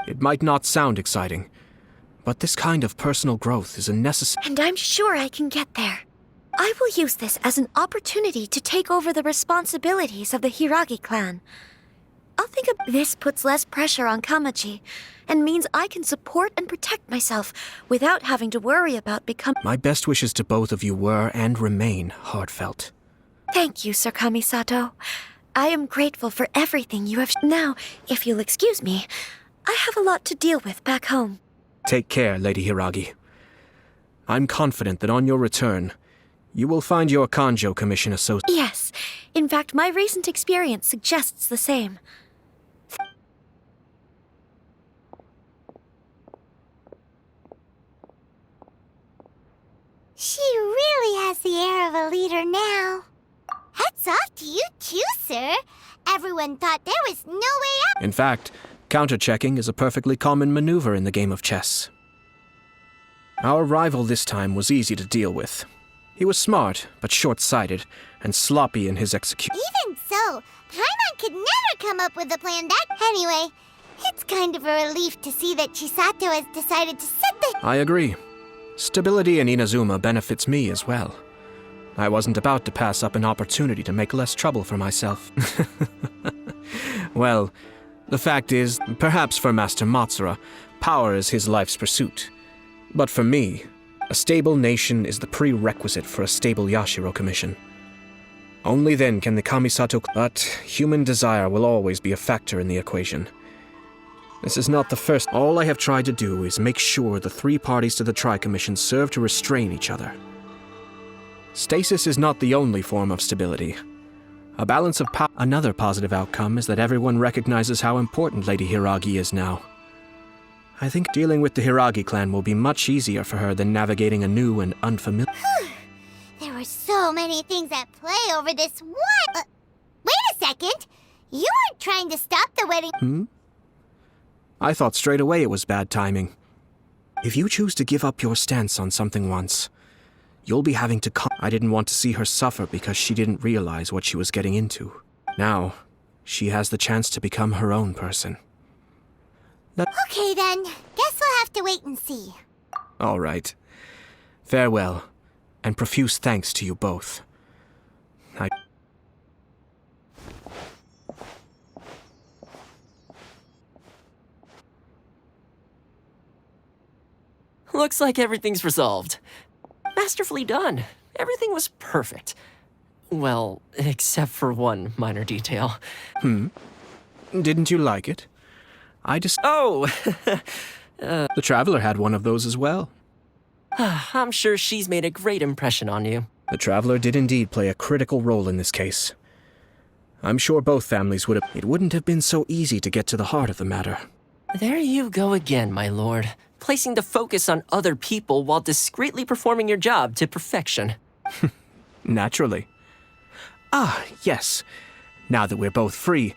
it might not sound exciting, but this kind of personal growth is a necessary... And I'm sure I can get there. I will use this as an opportunity to take over the responsibilities of the Hiragi clan. I'll think this puts less pressure on Kamaji, and means I can support and protect myself without having to worry about becoming... My best wishes to both of you were and remain heartfelt. Thank you, Sir Kamisato. I am grateful for everything you have... Now, if you'll excuse me, I have a lot to deal with back home. Take care, Lady Hiragi. I'm confident that on your return, you will find your Kanjo Commission associate... Yes. In fact, my recent experience suggests the same. She really has the air of a leader now. Hats off to you too, sir. Everyone thought there was no way out. In fact, counter-checking is a perfectly common maneuver in the game of chess. Our rival this time was easy to deal with. He was smart, but short-sighted, and sloppy in his execution. Even so, Paimon could never come up with a plan that... Anyway, it's kind of a relief to see that Chisato has decided to set the... I agree. Stability in Inazuma benefits me as well. I wasn't about to pass up an opportunity to make less trouble for myself. Well, the fact is, perhaps for Master Matsura, power is his life's pursuit. But for me, a stable nation is the prerequisite for a stable Yashiro Commission. Only then can the Kamisato... But human desire will always be a factor in the equation. This is not the first. All I have tried to do is make sure the three parties to the Tri-Commission serve to restrain each other. Stasis is not the only form of stability. A balance of power. Another positive outcome is that everyone recognizes how important Lady Hiragi is now. I think dealing with the Hiragi clan will be much easier for her than navigating a new and unfamiliar... There were so many things at play over this one... wait a second! You weren't trying to stop the wedding... I thought straight away it was bad timing. If you choose to give up your stance on something once, you'll be having to... I didn't want to see her suffer because she didn't realize what she was getting into. Now, she has the chance to become her own person. Okay then, guess we'll have to wait and see. All right. Farewell, and profuse thanks to you both. Looks like everything's resolved. Masterfully done. Everything was perfect. Well, except for one minor detail. Didn't you like it? Oh! The Traveler had one of those as well. I'm sure she's made a great impression on you. The Traveler did indeed play a critical role in this case. I'm sure both families would have... It wouldn't have been so easy to get to the heart of the matter. There you go again, my lord. Placing the focus on other people while discreetly performing your job to perfection. Naturally. Ah, yes. Now that we're both free,